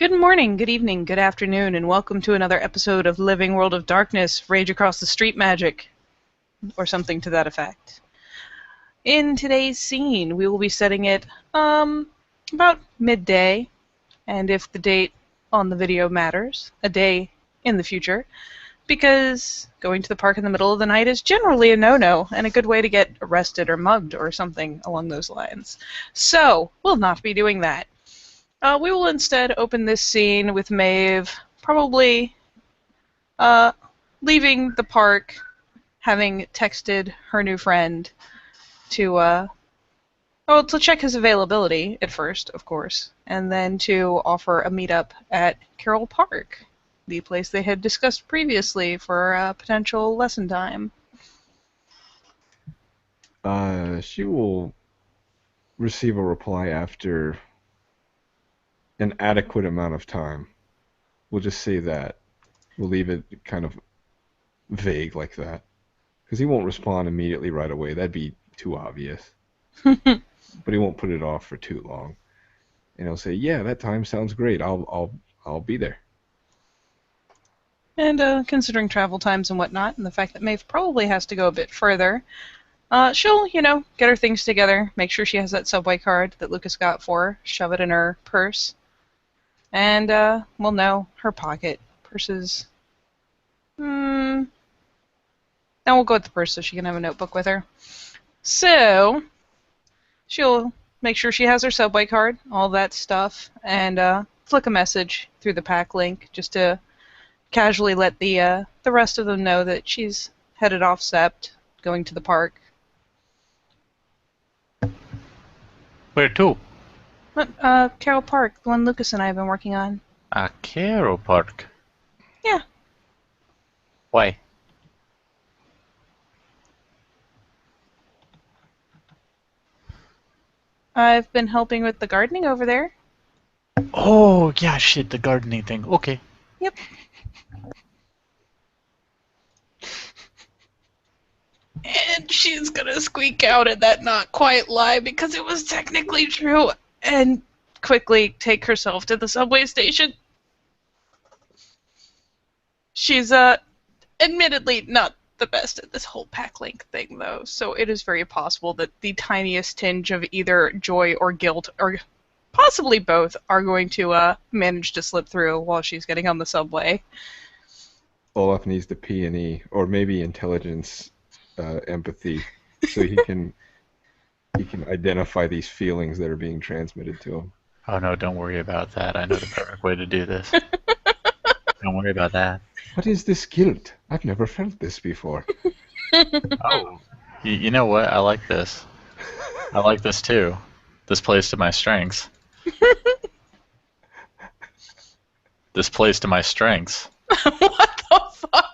Good morning, good evening, good afternoon, and welcome to another episode of Living World of Darkness, Rage Across the Street Magic, or something to that effect. In today's scene, we will be setting it, about midday, and if the date on the video matters, a day in the future, because going to the park in the middle of the night is generally a no-no, and a good way to get arrested or mugged or something along those lines. So, we'll not be doing that. We will instead open this scene with Maeve probably leaving the park, having texted her new friend to check his availability at first, of course, and then to offer a meetup at Carroll Park, the place they had discussed previously for potential lesson time. She will receive a reply after an adequate amount of time. We'll just say that. We'll leave it kind of vague like that. Because he won't respond immediately right away. That'd be too obvious. But he won't put it off for too long. And he'll say, "Yeah, that time sounds great. I'll be there." And considering travel times and whatnot, and the fact that Maeve probably has to go a bit further, she'll, get her things together, make sure she has that subway card that Lucas got for her, shove it in her purse. And, no, her pocket. Purses. Then we'll go with the purse so she can have a notebook with her. So, she'll make sure she has her subway card, all that stuff, and flick a message through the pack link just to casually let the rest of them know that she's headed off Sept, going to the park. Where to? Carroll Park, the one Lucas and I have been working on. Carroll Park? Yeah. Why? I've been helping with the gardening over there. Oh, yeah, shit, the gardening thing. Okay. Yep. And she's gonna squeak out at that not quite lie because it was technically true and quickly take herself to the subway station. She's admittedly not the best at this whole pack link thing though, so it is very possible that the tiniest tinge of either joy or guilt, or possibly both, are going to manage to slip through while she's getting on the subway. Olaf needs the P&E, or maybe intelligence, empathy, so he can identify these feelings that are being transmitted to him. Oh no, don't worry about that. I know the perfect way to do this. Don't worry about that. What is this guilt? I've never felt this before. Oh, you know what? I like this. I like this too. This plays to my strengths. This plays to my strengths. What the fuck?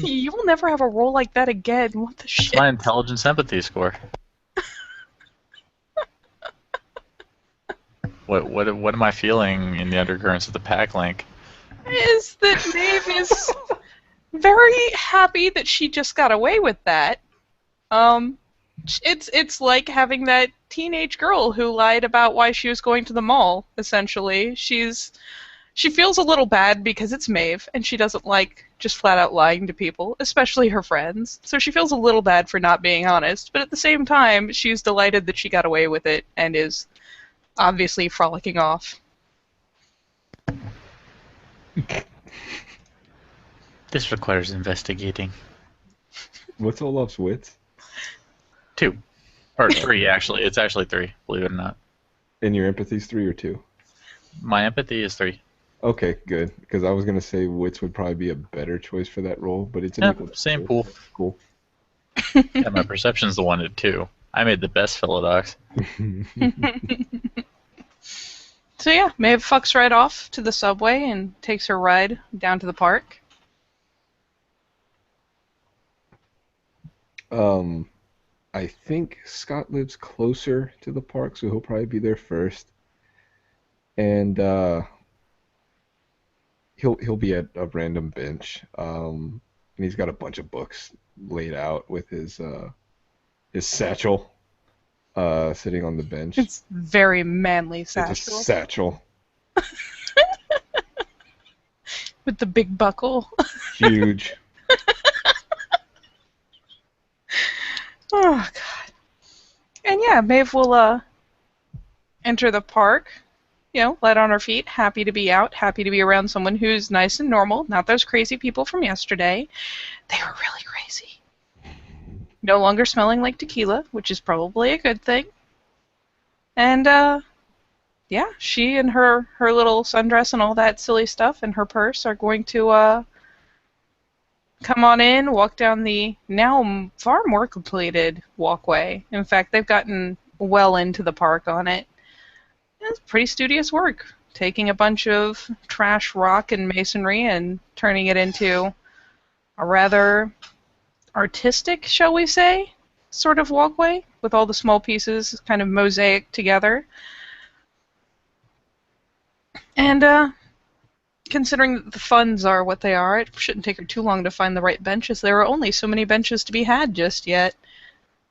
You will never have a role like that again. What the shit? It's my intelligence empathy score. What am I feeling in the undercurrents of the pack link? Is that Maeve is very happy that she just got away with that. It's like having that teenage girl who lied about why she was going to the mall, essentially. She feels a little bad because it's Maeve, and she doesn't like just flat out lying to people, especially her friends. So she feels a little bad for not being honest, but at the same time, she's delighted that she got away with it and is obviously frolicking off. This requires investigating. What's Olaf's wits? 2. Or 3, actually. It's actually 3, believe it or not. And your empathy's 3 or 2? My empathy is 3. Okay, good. Because I was going to say wits would probably be a better choice for that role, but it's an equal same pool. Cool. Yeah, my perception's the 1 to 2. I made the best Philodox. So yeah, Maeve fucks right off to the subway and takes her ride down to the park. I think Scott lives closer to the park, so he'll probably be there first. And he'll be at a random bench. And he's got a bunch of books laid out with his satchel sitting on the bench. It's very manly satchel. It's a satchel. With the big buckle. Huge. Oh, God. And yeah, Maeve will enter the park, light on her feet, happy to be out, happy to be around someone who's nice and normal, not those crazy people from yesterday. They were really crazy. No longer smelling like tequila, which is probably a good thing. And, yeah, she and her little sundress and all that silly stuff and her purse are going to come on in, walk down the now far more completed walkway. In fact, they've gotten well into the park on it. It's pretty studious work, taking a bunch of trash rock and masonry and turning it into a rather artistic, shall we say, sort of walkway, with all the small pieces kind of mosaic together. And considering that the funds are what they are, it shouldn't take her too long to find the right benches. There are only so many benches to be had just yet.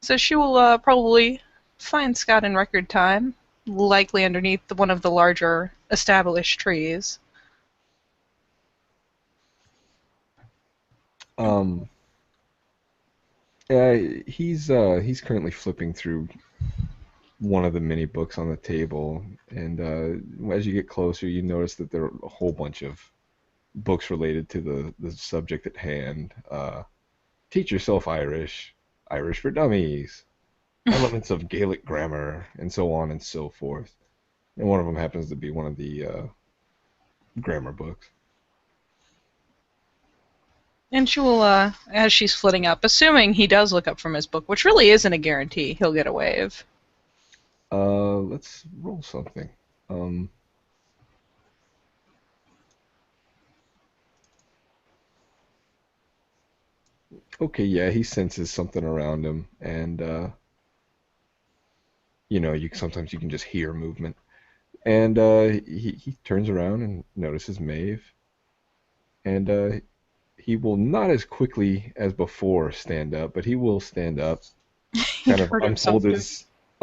So she will probably find Scott in record time, likely underneath one of the larger established trees. Yeah, he's currently flipping through one of the mini books on the table, and as you get closer, you notice that there are a whole bunch of books related to the subject at hand. Teach yourself Irish, Irish for Dummies, elements of Gaelic grammar, and so on and so forth. And one of them happens to be one of the grammar books. And she will, as she's flitting up, assuming he does look up from his book, which really isn't a guarantee, he'll get a wave. Let's roll something. Okay, yeah, he senses something around him, and you sometimes you can just hear movement. And he turns around and notices Maeve, and he will not as quickly as before stand up, but he will stand up, He kind of hurt himself.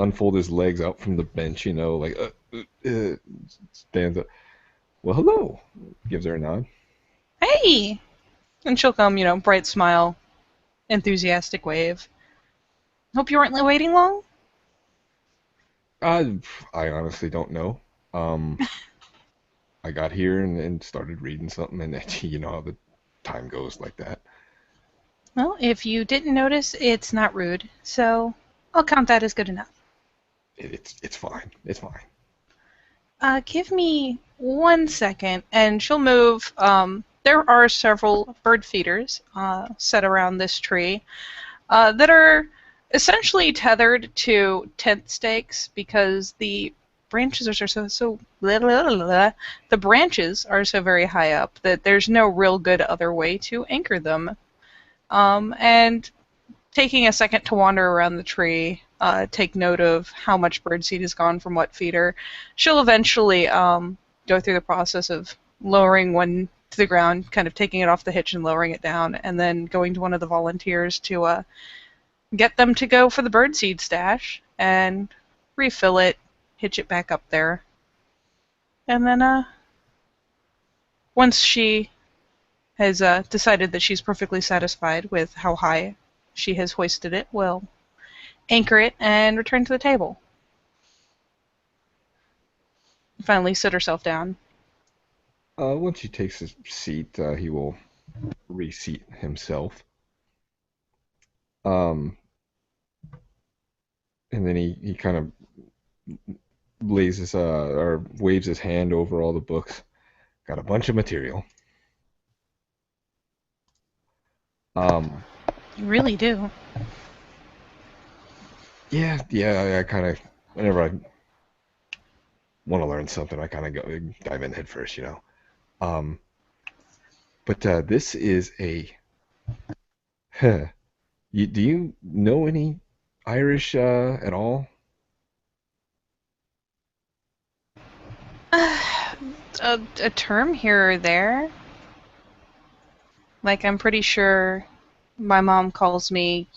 unfold his legs out from the bench, like stands up. Well, hello, gives her a nod. Hey! And she'll come, bright smile, enthusiastic wave. Hope you weren't waiting long? I honestly don't know. I got here and started reading something, and you know how the time goes like that. Well, if you didn't notice, it's not rude, so I'll count that as good enough. It's fine. It's fine. Give me 1 second, and she'll move. There are several bird feeders set around this tree that are essentially tethered to tent stakes because the branches are the branches are so very high up that there's no real good other way to anchor them. And taking a second to wander around the tree, take note of how much birdseed has gone from what feeder, she'll eventually go through the process of lowering one to the ground, kind of taking it off the hitch and lowering it down, and then going to one of the volunteers to get them to go for the birdseed stash and refill it, hitch it back up there. And then once she has decided that she's perfectly satisfied with how high she has hoisted it, we'll anchor it and return to the table. Finally sit herself down. Once he takes his seat, he will reseat himself. Um, and then he kind of lays his or waves his hand over all the books. Got a bunch of material. You really do. Yeah. I kind of whenever I want to learn something, I kind of go dive in head first, But this is a. Huh, do you know any Irish at all? A term here or there. Like, I'm pretty sure my mom calls me,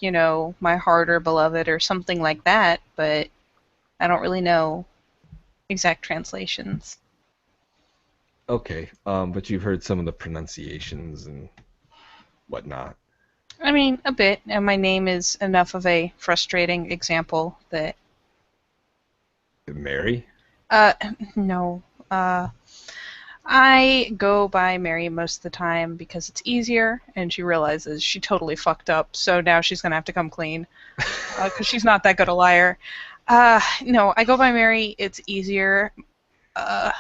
my heart or beloved or something like that, but I don't really know exact translations. Okay, but you've heard some of the pronunciations and whatnot. I mean, a bit, and my name is enough of a frustrating example that, Mary? uh, no, uh, I go by Mary most of the time because it's easier, and she realizes she totally fucked up, so now she's gonna have to come clean, because she's not that good a liar. No, I go by Mary, it's easier. Uh,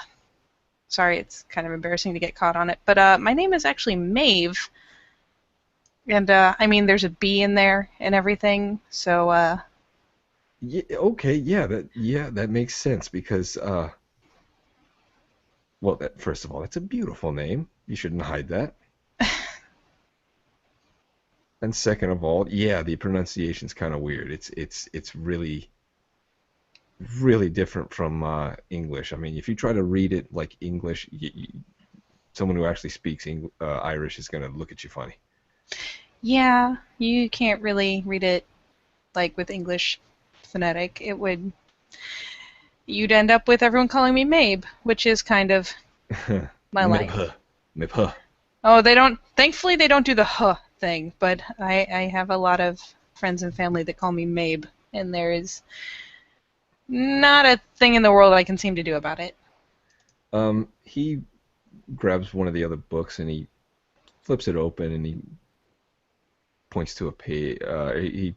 Sorry, it's kind of embarrassing to get caught on it, but my name is actually Maeve, and I mean, there's a B in there and everything, so Yeah, okay, that makes sense because well, first of all, that's a beautiful name. You shouldn't hide that. And second of all, yeah, the pronunciation's kind of weird. It's really different from English. I mean, if you try to read it like English, someone who actually speaks Irish is going to look at you funny. yeah, you can't really read it like with English phonetic. You'd end up with everyone calling me Mabe, which is kind of my life. Mibh, mibh. Oh, thankfully they don't do the huh thing, but I have a lot of friends and family that call me Mabe, and there is not a thing in the world I can seem to do about it. He grabs one of the other books and he flips it open and he points to a page. He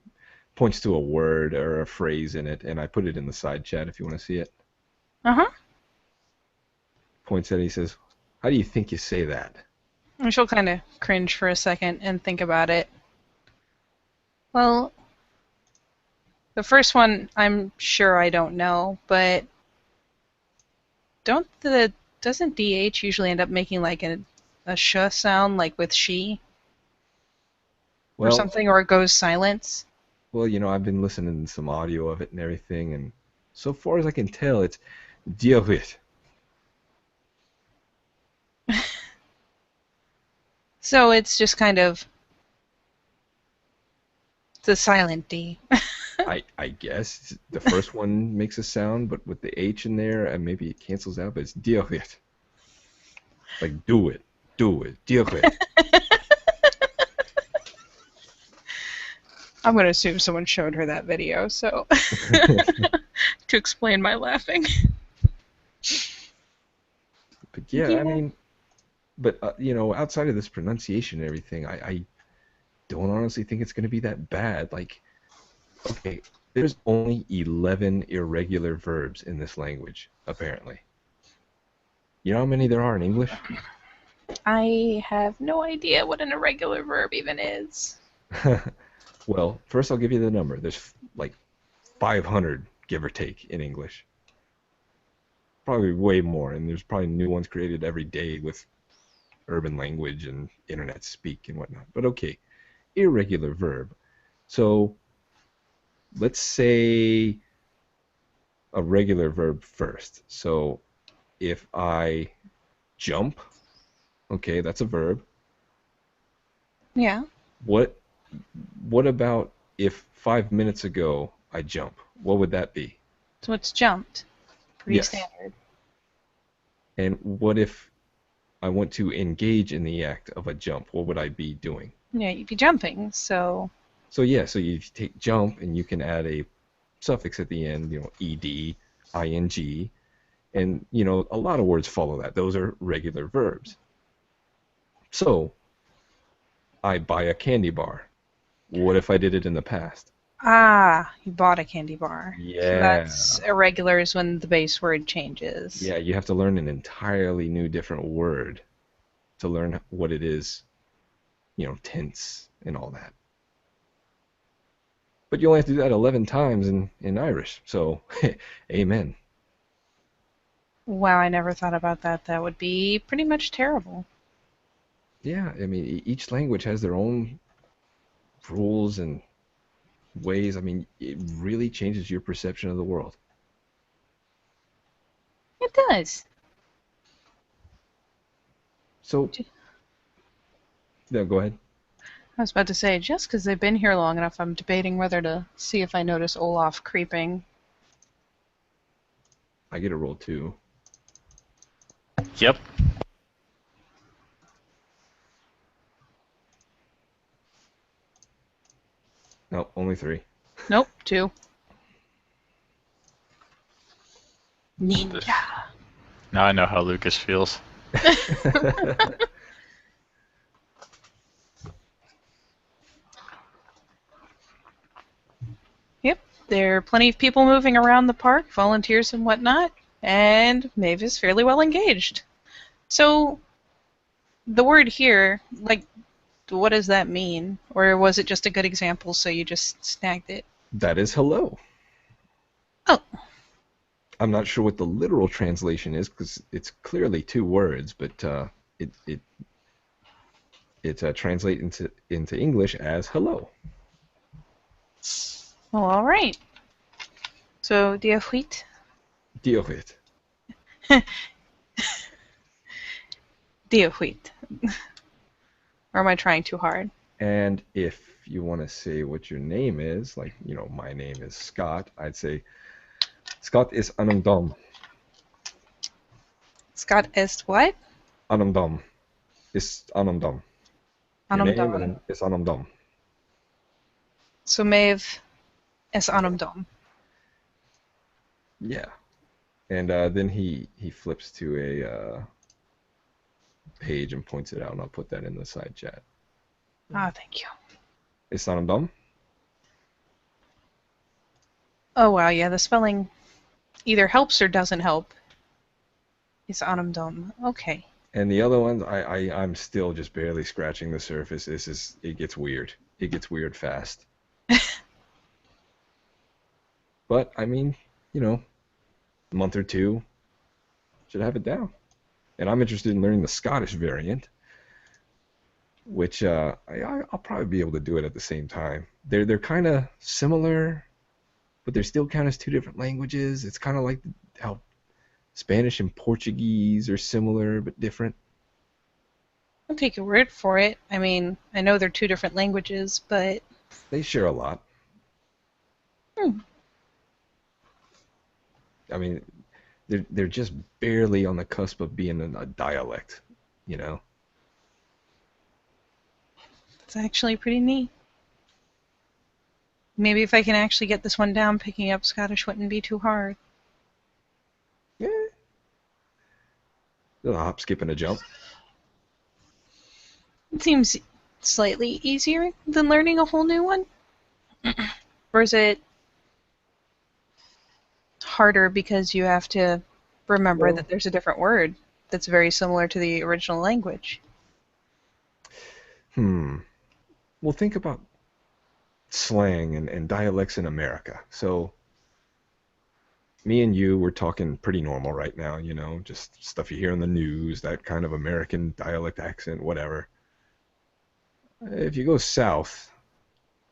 points to a word or a phrase in it, and I put it in the side chat if you want to see it. Uh-huh. Points at it, he says, "How do you think you say that?" And she'll kind of cringe for a second and think about it. Well, the first one I'm sure I don't know, but doesn't DH usually end up making like a sh sound like with she or Well, something, or it goes silence? well, I've been listening to some audio of it and everything, and so far as I can tell, it's Diawit. So it's just kind of the silent D. I guess the first one makes a sound, but with the H in there, and maybe it cancels out, but it's Diawit. Like, do it, Diawit. I'm going to assume someone showed her that video, so to explain my laughing. But yeah, I Yeah. mean, but outside of this pronunciation and everything, I don't honestly think it's going to be that bad. Like, okay, there's only 11 irregular verbs in this language, apparently. You know how many there are in English? I have no idea what an irregular verb even is. Well, first I'll give you the number. There's like 500, give or take, in English. Probably way more, and there's probably new ones created every day with urban language and internet speak and whatnot. But okay, irregular verb. So let's say a regular verb first. So if I jump, okay, that's a verb. Yeah. What what about if 5 minutes ago I jump? What would that be? So it's jumped. Pretty Yes. standard. And what if I want to engage in the act of a jump? What would I be doing? Yeah, you'd be jumping, so So yeah, so you take jump and you can add a suffix at the end, ed, ing, and a lot of words follow that. Those are regular verbs. So I buy a candy bar. What if I did it in the past? you bought a candy bar. So Yeah. that's irregular is when the base word changes. Yeah, you have to learn an entirely new different word to learn what it is, tense and all that. But you only have to do that 11 times in Irish, so amen. Wow, I never thought about that. That would be pretty much terrible. Yeah, I mean, each language has their own rules and ways. I mean, it really changes your perception of the world. It does. So, no, go ahead. I was about to say, just because they've been here long enough, I'm debating whether to see if I notice Olaf creeping. I get a roll too. Yep. No, only 3. Nope, 2. This- Ninja. Now I know how Lucas feels. Yep, there are plenty of people moving around the park, volunteers and whatnot, and Maeve is fairly well engaged. So, the word here, like, what does that mean? Or was it just a good example, so you just snagged it? That is hello. Oh. I'm not sure what the literal translation is because it's clearly 2 words, but it translates into English as hello. Well, all right. So, dia huit. Deal with it. Dia huit. Or am I trying too hard? And if you want to say what your name is, like, my name is Scott, I'd say Scott is anamdom. Scott est what? Anamdom. Is anamdom. Your name and is anamdom. So Maeve is anamdom. Yeah. And then he flips to a page and points it out, and I'll put that in the side chat. Ah, thank you. Is anamdom? Oh, wow, yeah, the spelling either helps or doesn't help. It's anamdom. Okay. And the other ones, I'm still just barely scratching the surface. It gets weird. It gets weird fast. But, I mean, a month or 2, should have it down. And I'm interested in learning the Scottish variant, which I'll probably be able to do it at the same time. They're kind of similar, but they're still kind of 2 different languages. It's kind of like how Spanish and Portuguese are similar but different. I'll take your word for it. I mean, I know they're 2 different languages, but... They share a lot. I mean, they're just barely on the cusp of being a dialect, It's actually pretty neat. Maybe if I can actually get this one down, picking up Scottish wouldn't be too hard. Yeah. A hop, skip, and a jump. It seems slightly easier than learning a whole new one. Or is it harder because you have to remember that there's a different word that's very similar to the original language? Well, think about slang and dialects in America. So, me and you, we're talking pretty normal right now, just stuff you hear in the news, that kind of American dialect accent, whatever. If you go south,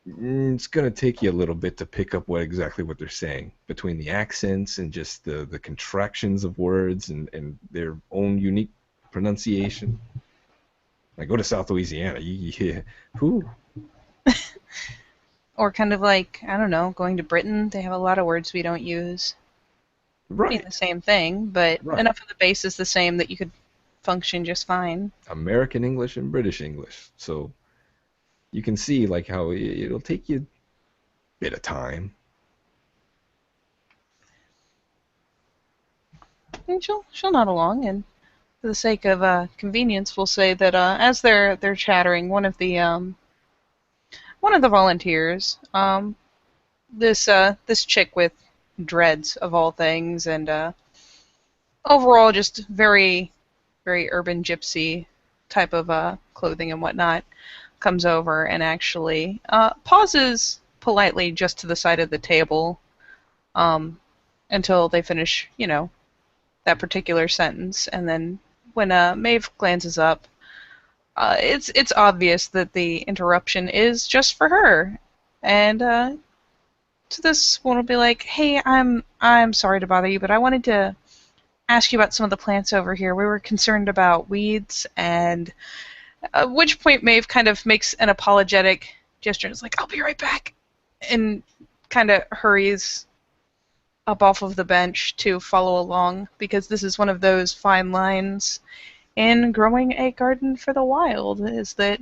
it's going to take you a little bit to pick up exactly what they're saying between the accents and just the contractions of words and their own unique pronunciation. Like, go to South Louisiana, who? Or kind of like, I don't know, going to Britain, they have a lot of words we don't use. Right. Mean the same thing, but enough of the base is the same that you could function just fine. American English and British English. So you can see like how it'll take you a bit of time. And she'll nod along, and for the sake of convenience, we'll say that as they're chattering, one of the volunteers, this chick with dreads of all things, and overall just very, very urban gypsy type of clothing and whatnot, comes over and actually pauses politely just to the side of the table until they finish, that particular sentence, and then when Maeve glances up, it's obvious that the interruption is just for her, and to this one will be like, "Hey, I'm sorry to bother you, but I wanted to ask you about some of the plants over here. We were concerned about weeds," and at which point Maeve kind of makes an apologetic gesture. It's like, "I'll be right back," and kind of hurries up off of the bench to follow along, because this is one of those fine lines in growing a garden for the wild, is that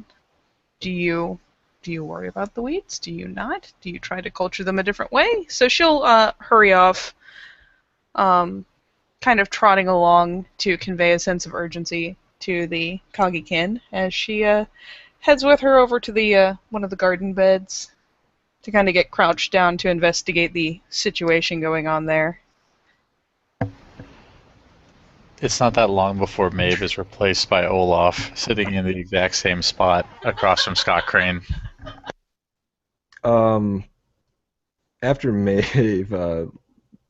do you worry about the weeds? Do you not? Do you try to culture them a different way? So she'll hurry off, kind of trotting along to convey a sense of urgency to the Kagikin as she heads with her over to the one of the garden beds to kind of get crouched down to investigate the situation going on there. It's not that long before Maeve is replaced by Olaf, sitting in the exact same spot across from Scott Crane. After Maeve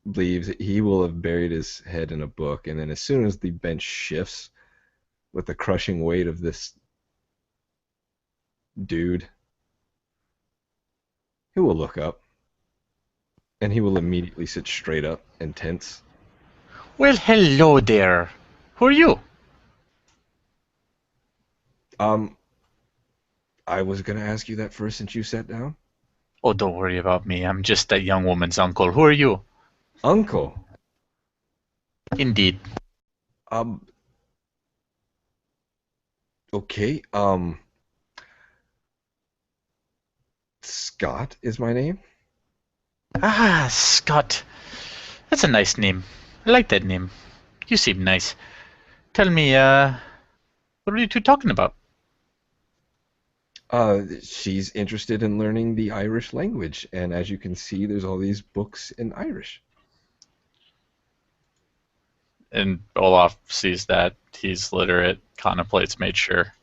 leaves, he will have buried his head in a book, and then as soon as the bench shifts with the crushing weight of this dude, he will look up, and he will immediately sit straight up and tense. Well, hello there. Who are you? I was gonna ask you that first since you sat down. Oh, don't worry about me. I'm just that young woman's uncle. Who are you? Uncle. Indeed. Okay, Scott is my name. Ah, Scott. That's a nice name. I like that name. You seem nice. Tell me, what are you two talking about? She's interested in learning the Irish language, and as you can see, there's all these books in Irish. And Olaf sees that. He's literate, contemplates, made sure.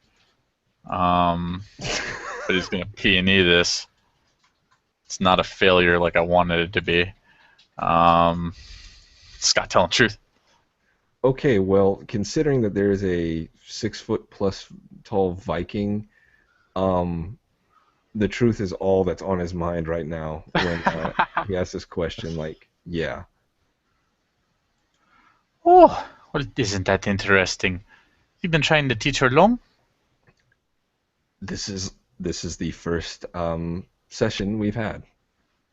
But he's going to P&E this. It's not a failure like I wanted it to be. Scott telling the truth. Okay, well, considering that there is a 6 foot plus tall Viking, the truth is all that's on his mind right now when he asks this question. Like, yeah. Oh, well, isn't that interesting? You've been trying to teach her long? This is the first session we've had.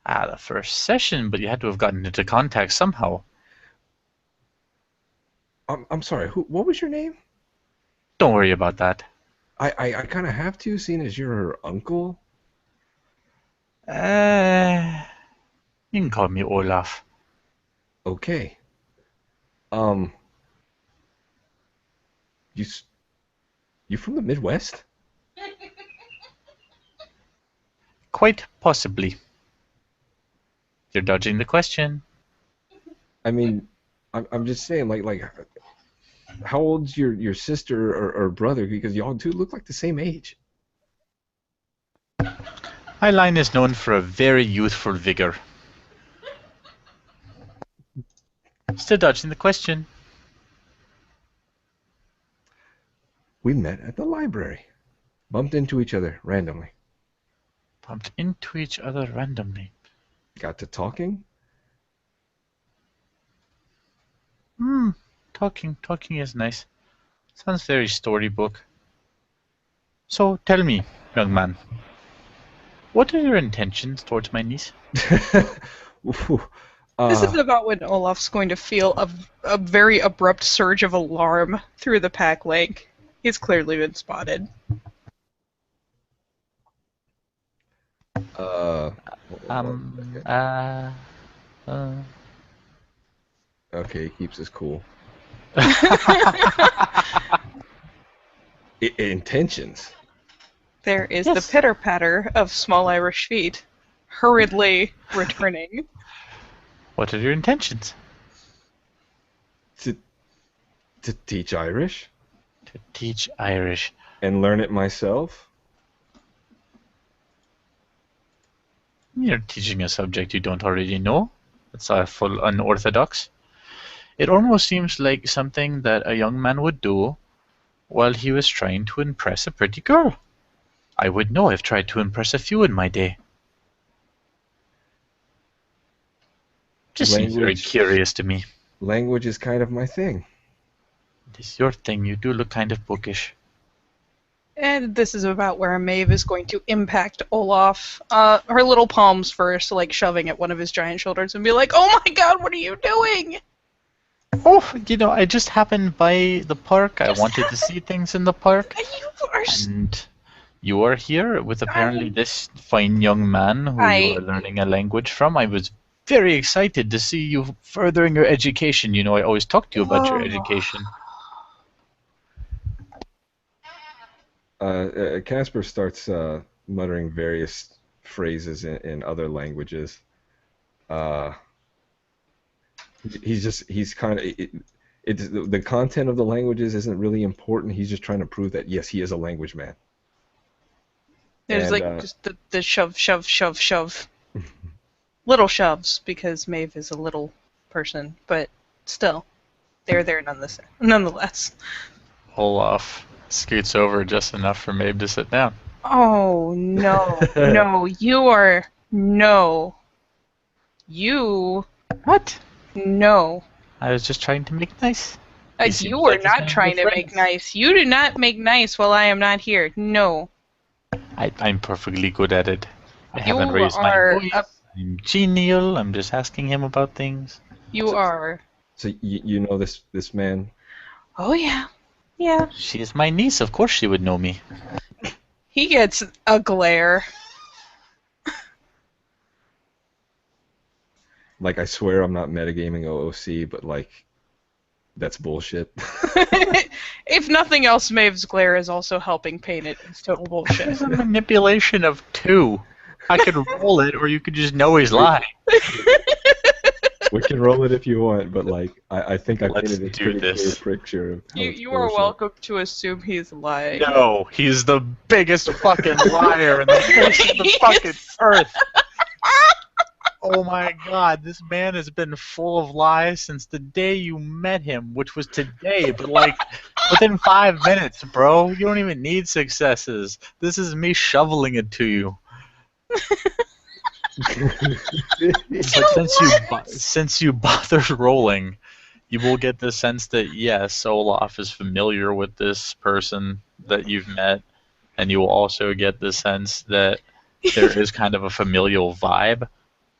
Ah, the first session, but you had to have gotten into contact somehow. I'm sorry. What was your name? Don't worry about that. I kind of have to, seeing as you're her uncle. You can call me Olaf. Okay. You from the Midwest? Quite possibly. You're dodging the question. I mean, I'm just saying, like, how old's your sister or brother? Because y'all two look like the same age. My line is known for a very youthful vigor. Still dodging the question. We met at the library. Bumped into each other randomly. Bumped into each other randomly. Got to talking. Talking is nice. Sounds very storybook. So tell me, young man, what are your intentions towards my niece? Ooh, This is about when Olaf's going to feel a very abrupt surge of alarm through the pack link. He's clearly been spotted. Okay, he keeps his cool. Intentions. There is the pitter-patter of small Irish feet, hurriedly returning. What are your intentions? To teach Irish. To teach Irish. And learn it myself. You're teaching a subject you don't already know. It's a full unorthodox. It almost seems like something that a young man would do while he was trying to impress a pretty girl. I would know. I've tried to impress a few in my day. Just seems very curious to me. Language is kind of my thing. It is your thing. You do look kind of bookish. And this is about where Maeve is going to impact Olaf. Her little palms first, like shoving at one of his giant shoulders and be like, "Oh my god, what are you doing?" Oh, I just happened by the park. I wanted to see things in the park. You are... And you are here with apparently this fine young man who you are learning a language from. I was very excited to see you furthering your education. I always talk to you about your education. Casper starts muttering various phrases in other languages. He's kind of it's the content of the languages isn't really important. He's just trying to prove that yes, he is a language man. There's just the shove, shove, shove, shove. Little shoves, because Maeve is a little person, but still, they're there nonetheless. Olaf scoots over just enough for Maeve to sit down. Oh, no. No, you are... No. You... What? No. I was just trying to make nice. You were not trying to make nice. You do not make nice while I am not here. No. I'm perfectly good at it. I You haven't raised are my voice. I'm genial. I'm just asking him about things. You are... So you know this man? Oh, yeah. Yeah. She is my niece. Of course she would know me. He gets a glare. Like, I swear I'm not metagaming OOC, but like, that's bullshit. If nothing else, Maeve's glare is also helping paint it as total bullshit. It's a manipulation of two. I could roll it, or you could just know he's lying. We can roll it if you want, but like, I think I Let's painted a do pretty this. clear picture of how You are welcome to assume he's lying. No, he's the biggest fucking liar in the face of the fucking earth. Oh my god, this man has been full of lies since the day you met him, which was today, but like within 5 minutes, bro. You don't even need successes. This is me shoveling it to you. But since you bothered rolling, you will get the sense that yes, Olaf is familiar with this person that you've met, and you will also get the sense that there is kind of a familial vibe.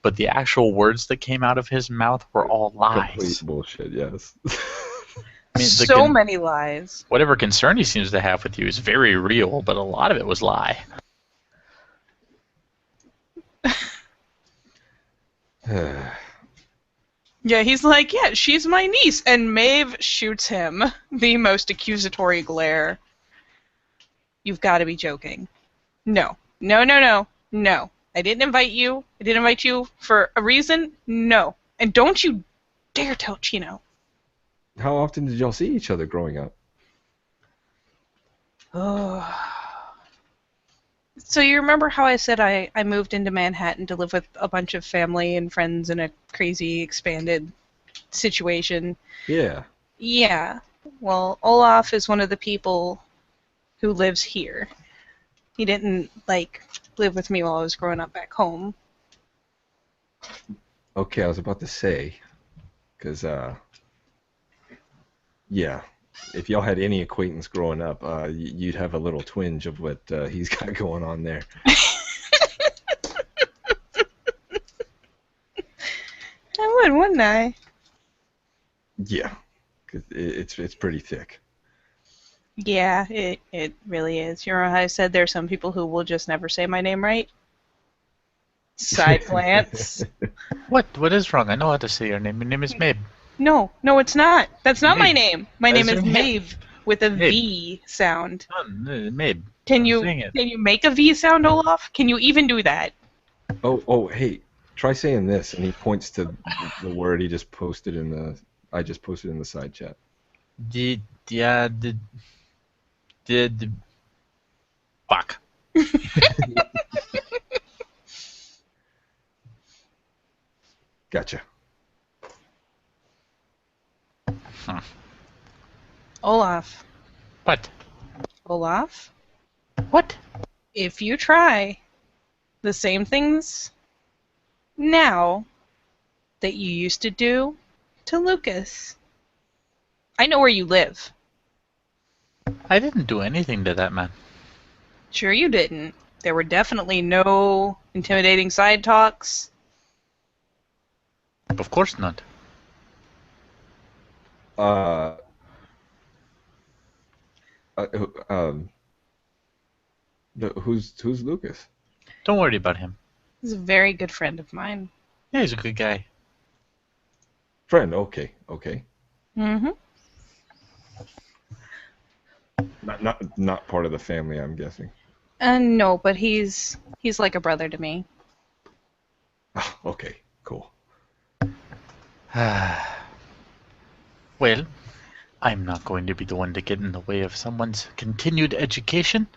But the actual words that came out of his mouth were all lies. Complete bullshit, yes. I mean, so many lies. Whatever concern he seems to have with you is very real, but a lot of it was lie. Yeah, he's like, yeah, she's my niece. And Maeve shoots him the most accusatory glare. You've got to be joking. No. No, no, no. No. I didn't invite you. I didn't invite you for a reason. No. And don't you dare tell Chino. How often did y'all see each other growing up? Oh. So you remember how I said I moved into Manhattan to live with a bunch of family and friends in a crazy expanded situation? Yeah. Yeah. Well, Olaf is one of the people who lives here. He didn't, live with me while I was growing up back home. Okay, I was about to say, because, yeah, if y'all had any acquaintance growing up, you'd have a little twinge of what he's got going on there. I would, wouldn't I? Yeah, 'cause it's pretty thick. Yeah, it really is. You know how I said there's some people who will just never say my name right? Side glance. What is wrong? I know how to say your name. Your name is Maeve. No, it's not. That's not my Maeve. name. My name That's is your name. Maeve with a Maeve. V sound. Maeve. Can I'm you saying it. make a V sound, Olaf? Can you even do that? Oh, hey, try saying this, and he points to the word he just posted I just posted in the side chat. Fuck. Gotcha. Olaf. What? Olaf? What? If you try the same things now that you used to do to Lucas, I know where you live. I didn't do anything to that man. Sure you didn't. There were definitely no intimidating side talks. Of course not. Uh, uh who- um, who's Lucas? Don't worry about him. He's a very good friend of mine. Yeah, he's a good guy. Friend. Okay, okay. Mm-hmm. Not part of the family, I'm guessing. No, but he's like a brother to me. Ah, okay, cool. Well, I'm not going to be the one to get in the way of someone's continued education,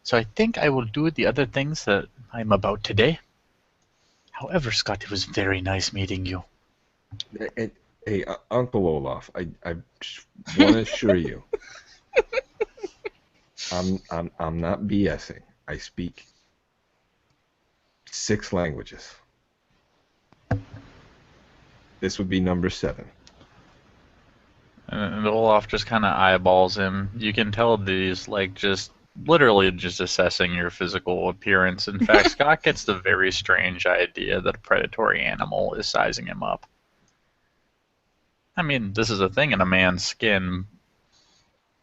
so I think I will do the other things that I'm about today. However, Scott, it was very nice meeting you. Hey, Uncle Olaf, I want to assure you, I'm not BSing. I speak 6 languages. This would be number 7. And Olaf just kind of eyeballs him. You can tell that he's like just literally just assessing your physical appearance. In fact, Scott gets the very strange idea that a predatory animal is sizing him up. I mean, this is a thing in a man's skin,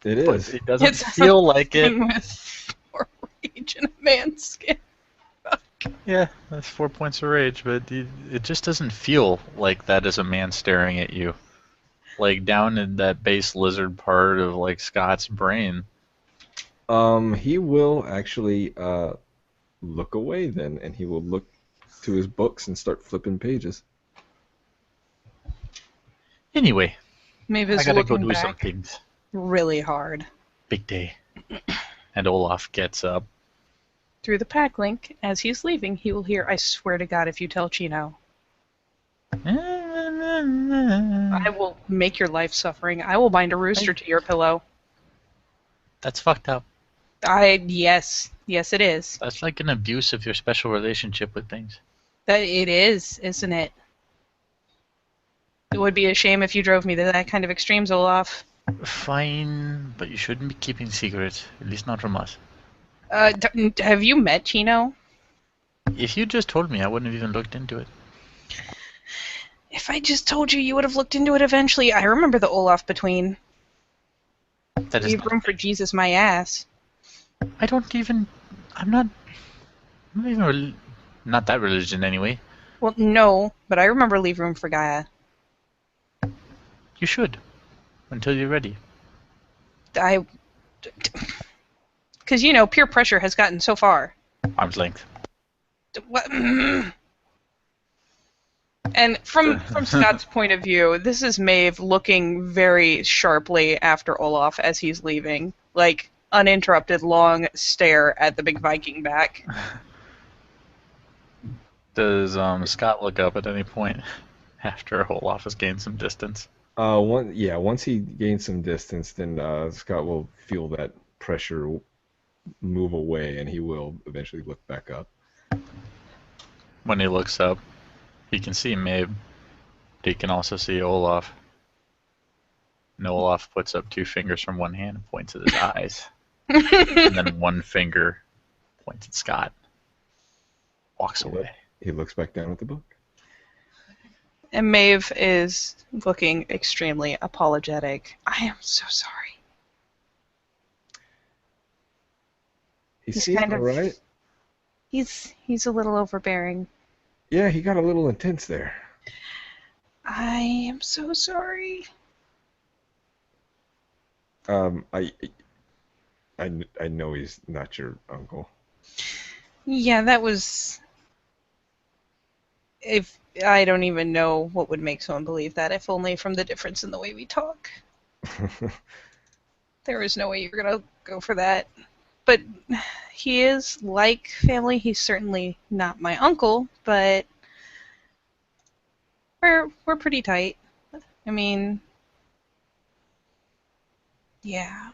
It but is. it doesn't It's feel like it. with 4 rage in a man's skin. Yeah, that's 4 points of rage, but it just doesn't feel like that is a man staring at you. Like down in that base lizard part of like Scott's brain. He will actually look away then, and he will look to his books and start flipping pages. Anyway, Maeve I is gotta go looking do some back things. really hard. Big day. And Olaf gets up. Through the pack link, as he's leaving, he will hear, "I swear to God, if you tell Chino, I will make your life suffering. I will bind a rooster to your pillow." That's fucked up. Yes, it is. That's like an abuse of your special relationship with things. That it is, isn't it? It would be a shame if you drove me to that kind of extremes, Olaf. Fine, but you shouldn't be keeping secrets, at least not from us. Have you met Chino? If you just told me, I wouldn't have even looked into it. If I just told you, you would have looked into it eventually. I remember the Olaf between. That is Leave not. room for Jesus, my ass. I don't even. I'm not even. Not that religion anyway. Well, no, but I remember leave room for Gaia. You should, until you're ready. Because, peer pressure has gotten so far. Arm's length. What? And from Scott's point of view, this is Maeve looking very sharply after Olaf as he's leaving. Like, uninterrupted, long stare at the big Viking back. Does Scott look up at any point after Olaf has gained some distance? Once he gains some distance, then Scott will feel that pressure move away, and he will eventually look back up. When he looks up, he can see Maeve. He can also see Olaf. And Olaf puts up 2 fingers from one hand and points at his eyes. And then 1 finger points at Scott. Walks away. He looks back down at the book. And Maeve is looking extremely apologetic. I am so sorry. He He's seemed kind of- alright. He's a little overbearing. Yeah, he got a little intense there. I am so sorry. I know he's not your uncle. Yeah, that was... If I don't even know what would make someone believe that, if only from the difference in the way we talk. There is no way you're gonna go for that. But he is like family. He's certainly not my uncle, but we're pretty tight. I mean, yeah.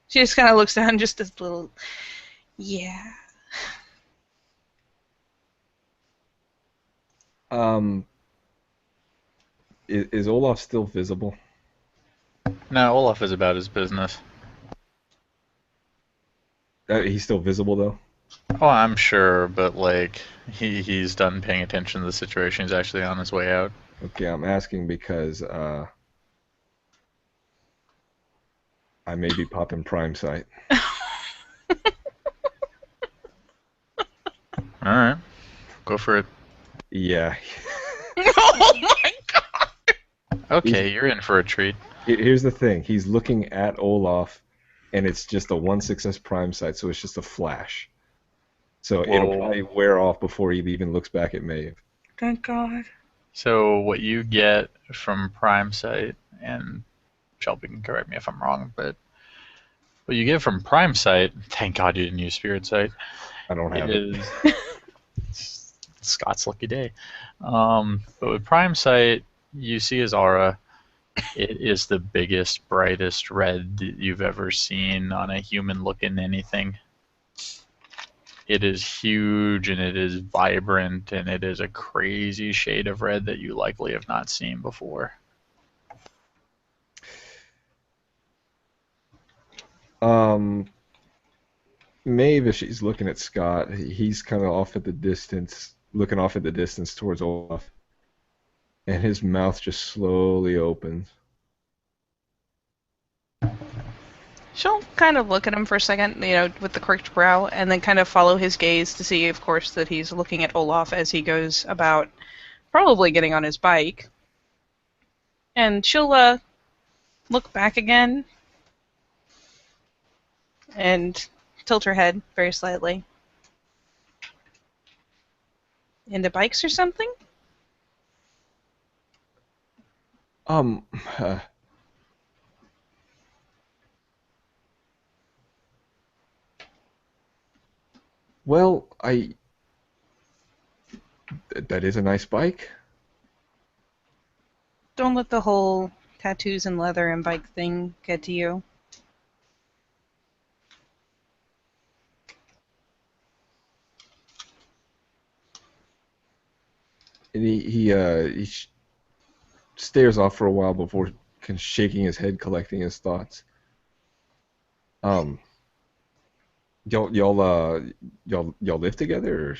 She just kind of looks down, just this little, yeah. Is Olaf still visible? No, Olaf is about his business. He's still visible though. Oh, I'm sure, but like he's done paying attention to the situation. He's actually on his way out. Okay, I'm asking because I may be popping Prime Site. All right, go for it. Yeah. Oh my god! Okay, you're in for a treat. Here's the thing. He's looking at Olaf, and it's just a 1 success Prime Site, so it's just a flash. So it'll Whoa. probably wear off before he even looks back at Maeve. Thank God. So what you get from Prime Site, and Shelby can correct me if I'm wrong, but what you get from Prime Site, thank God you didn't use Spirit Site, I don't have it. is Scott's lucky day. But with Prime Site, you see his aura. It is the biggest, brightest red that you've ever seen on a human-looking anything. It is huge, and it is vibrant, and it is a crazy shade of red that you likely have not seen before. Maeve, if she's looking at Scott, he's kind of off at the distance, looking off at the distance towards Olaf, and his mouth just slowly opens. She'll kind of look at him for a second, with the quirked brow, and then kind of follow his gaze to see, of course, that he's looking at Olaf as he goes about probably getting on his bike. And she'll look back again and tilt her head very slightly. Into bikes or something? Um, well, that is a nice bike. Don't let the whole tattoos and leather and bike thing get to you. And he stares off for a while before shaking his head, collecting his thoughts. Um, y'all live together? Or?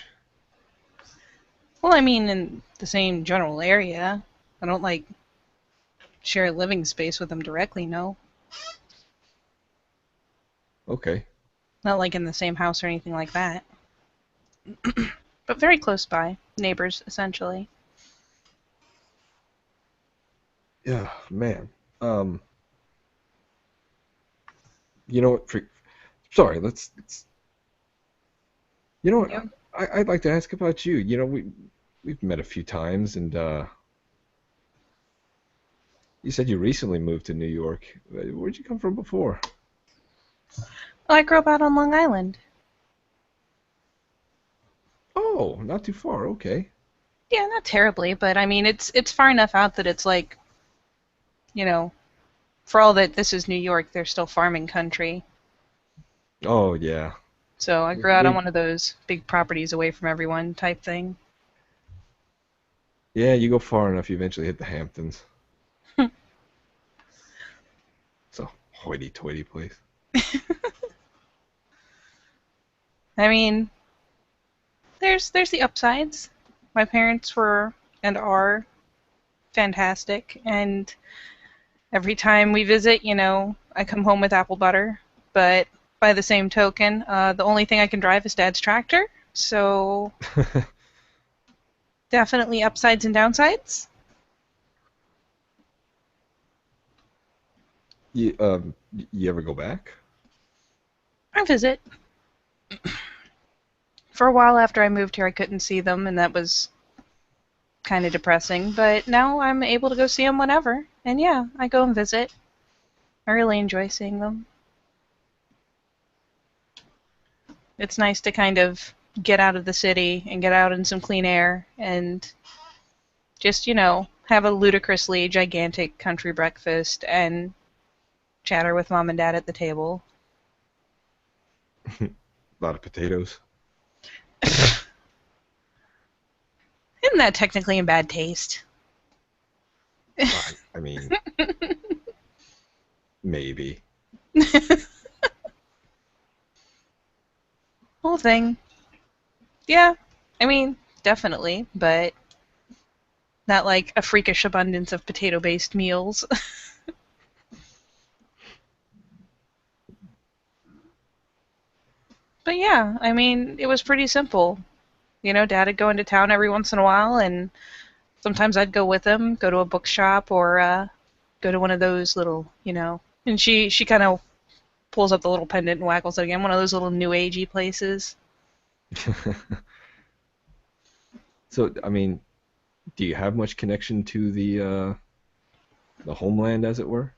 Well, I mean, in the same general area. I don't, share a living space with them directly, no. Okay. Not like in the same house or anything like that. But very close by. Neighbors, essentially. Yeah, man. You know what? Sorry, let's. You know what? Yeah. I'd like to ask about you. You know, we've met a few times, and you said you recently moved to New York. Where'd you come from before? Well, I grew up out on Long Island. Oh, not too far. Okay. Yeah, not terribly, but I mean, it's far enough out that it's like, for all that this is New York, they're still farming country. Oh yeah. So I grew out on one of those big properties away from everyone type thing. Yeah, you go far enough, you eventually hit the Hamptons. It's a hoity-toity place. I mean, there's the upsides. My parents were and are fantastic, and every time we visit, I come home with apple butter. But by the same token, the only thing I can drive is Dad's tractor. So definitely upsides and downsides. You ever go back? I visit. For a while after I moved here, I couldn't see them, and that was kind of depressing. But now I'm able to go see them whenever. And yeah, I go and visit. I really enjoy seeing them. It's nice to kind of get out of the city and get out in some clean air and just, have a ludicrously gigantic country breakfast and chatter with Mom and Dad at the table. A lot of potatoes. Isn't that technically in bad taste? I mean, maybe. Whole thing. Yeah. I mean, definitely, but not like a freakish abundance of potato-based meals. But yeah, I mean, it was pretty simple. You know, Dad would go into town every once in a while, and sometimes I'd go with him, go to a bookshop or go to one of those little, And she kind of pulls up the little pendant and waggles it again. One of those little new agey places. So, I mean, do you have much connection to the homeland, as it were?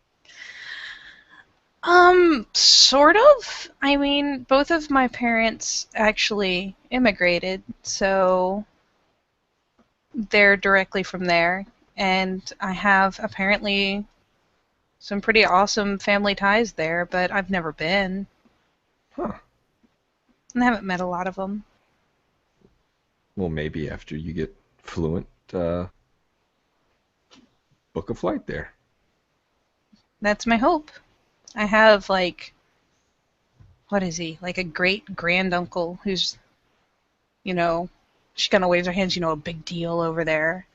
Sort of. I mean, both of my parents actually immigrated, so they're directly from there. And I have apparently some pretty awesome family ties there, but I've never been. Huh. And I haven't met a lot of them. Well, maybe after you get fluent, book a flight there. That's my hope. I have, like, what is he? Like a great granduncle who's, you know, she kind of waves her hands, a big deal over there.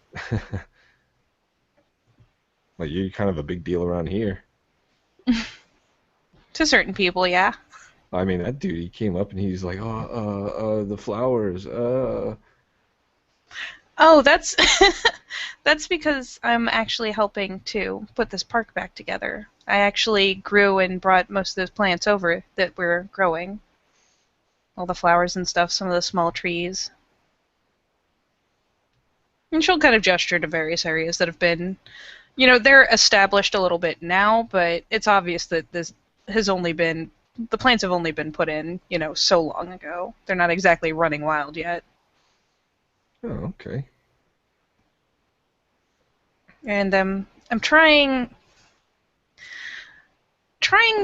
Well, you're kind of a big deal around here. To certain people, yeah. I mean, that dude, he came up and he's like, oh, the flowers, Oh, that's that's because I'm actually helping to put this park back together. I actually grew and brought most of those plants over that we're growing. All the flowers and stuff, some of the small trees. And she'll kind of gesture to various areas that have been, they're established a little bit now, but it's obvious that this has only been, the plants have only been put in, so long ago. They're not exactly running wild yet. oh, okay. And I'm trying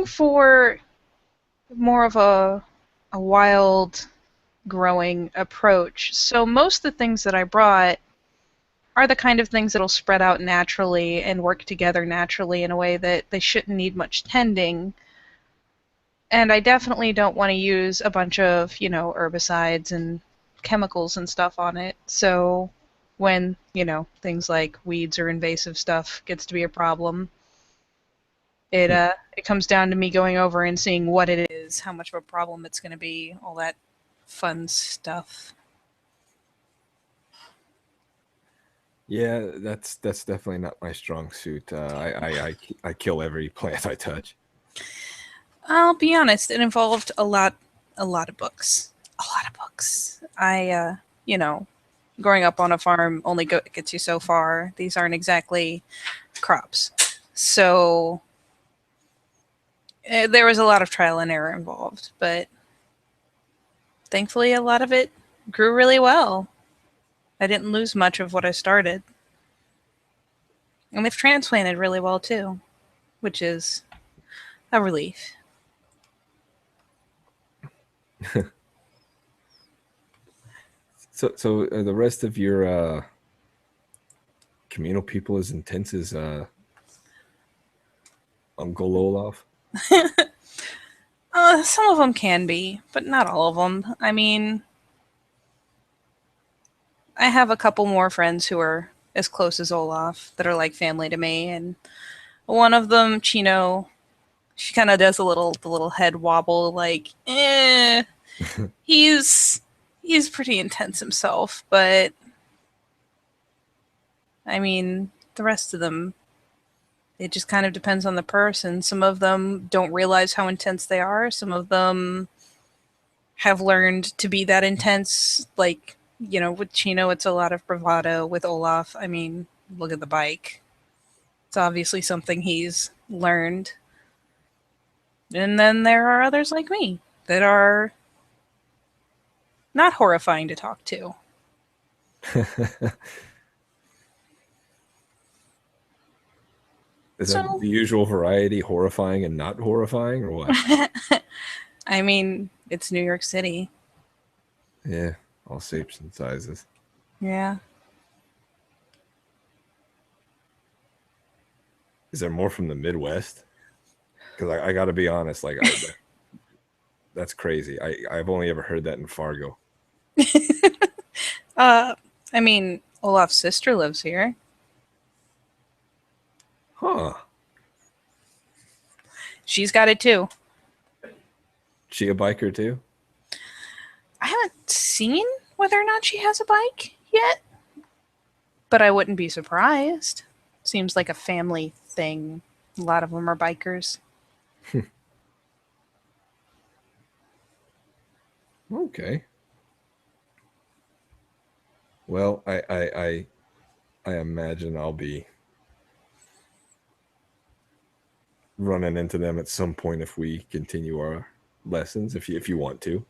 for more of a wild growing approach. So most of the things that I brought are the kind of things that'll spread out naturally and work together naturally in a way that they shouldn't need much tending. And I definitely don't want to use a bunch of, herbicides and chemicals and stuff on it. So when, things like weeds or invasive stuff gets to be a problem, it comes down to me going over and seeing what it is, how much of a problem it's going to be, all that fun stuff. Yeah, that's definitely not my strong suit. I kill every plant I touch. I'll be honest, it involved a lot of books. A lot of books. Growing up on a farm only gets you so far. These aren't exactly crops. So there was a lot of trial and error involved, but thankfully a lot of it grew really well. I didn't lose much of what I started. And they've transplanted really well too, which is a relief. So are the rest of your communal people as intense as Uncle Olaf? Some of them can be, but not all of them. I mean, I have a couple more friends who are as close as Olaf that are like family to me, and one of them, Chino, she kind of does the little head wobble, like, he's pretty intense himself, but I mean, the rest of them, it just kind of depends on the person. Some of them don't realize how intense they are. Some of them have learned to be that intense. Like, with Chino, it's a lot of bravado. With Olaf, I mean, look at the bike. It's obviously something he's learned. And then there are others like me that are not horrifying to talk to. Is that So, the usual variety, horrifying and not horrifying, or what? I mean, it's New York City. Yeah, all shapes and sizes. Yeah. Is there more from the Midwest? Because I got to be honest, like That's crazy. I've only ever heard that in Fargo. I mean, Olaf's sister lives here. Huh. She's got it too. She a biker too? I haven't seen whether or not she has a bike yet, but I wouldn't be surprised. Seems like a family thing. A lot of them are bikers. Okay. Well, I imagine I'll be running into them at some point if we continue our lessons, if you want to.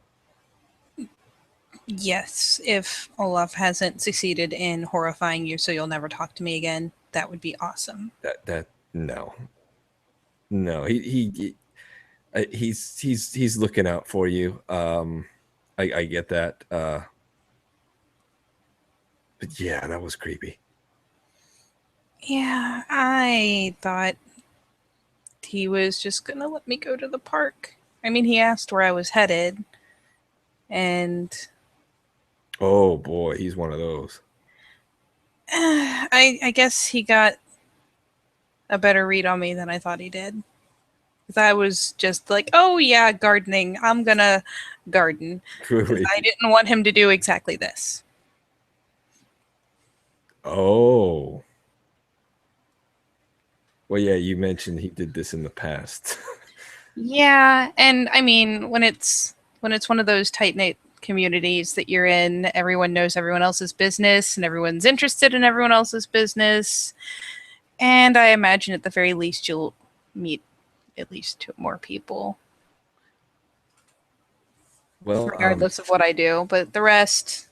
Yes, if Olaf hasn't succeeded in horrifying you so you'll never talk to me again, that would be awesome. That no. No, he's looking out for you. I get that. But yeah, that was creepy. Yeah, I thought he was just gonna let me go to the park. I mean, he asked where I was headed, and Oh boy, he's one of those. I guess he got a better read on me than I thought he did. Because I was just like, oh yeah, gardening. I'm gonna garden. Because I didn't want him to do exactly this. Oh. Well, yeah, you mentioned he did this in the past. Yeah, and I mean, when it's one of those tight-knit communities that you're in, everyone knows everyone else's business and everyone's interested in everyone else's business. And I imagine at the very least you'll meet at least two more people. Well, regardless of what I do, but the rest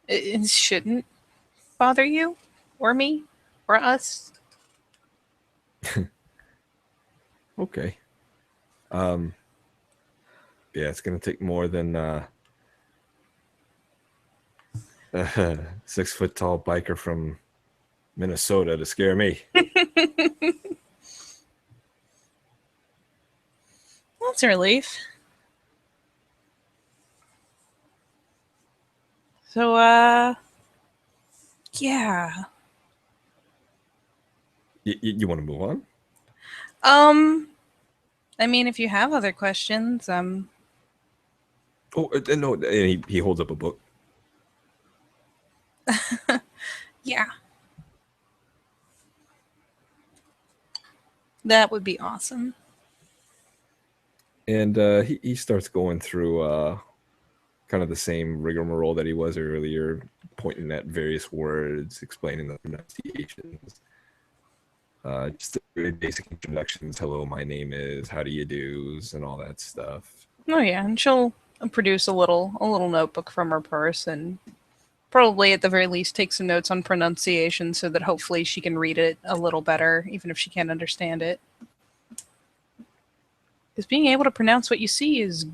it shouldn't bother you or me or us. okay. Yeah, it's gonna take more than a 6 foot tall biker from Minnesota to scare me. That's a relief. So, yeah. You want to move on? I mean, if you have other questions, Oh, no, and he holds up a book. yeah. That would be awesome. And he starts going through kind of the same rigmarole that he was earlier, pointing at various words, explaining the pronunciations. Just very basic introductions. Hello, my name is. How do you do's, and all that stuff. Oh yeah, and she'll produce a little notebook from her purse and probably at the very least take some notes on pronunciation so that hopefully she can read it a little better, even if she can't understand it. Because being able to pronounce what you see is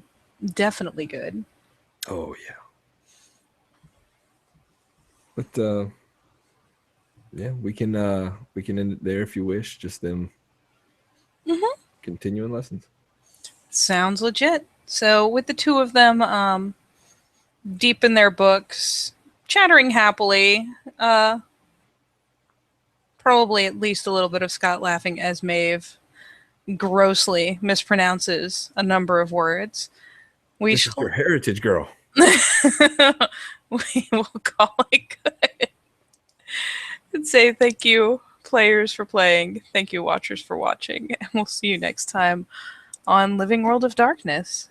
definitely good. Oh yeah. But yeah, we can end it there if you wish. Just them continuing lessons. Sounds legit. So with the two of them deep in their books, chattering happily, probably at least a little bit of Scott laughing as Maeve grossly mispronounces a number of words. This is your heritage, girl. We will call it good. And say thank you, players, for playing. Thank you, watchers, for watching. And we'll see you next time on Living World of Darkness.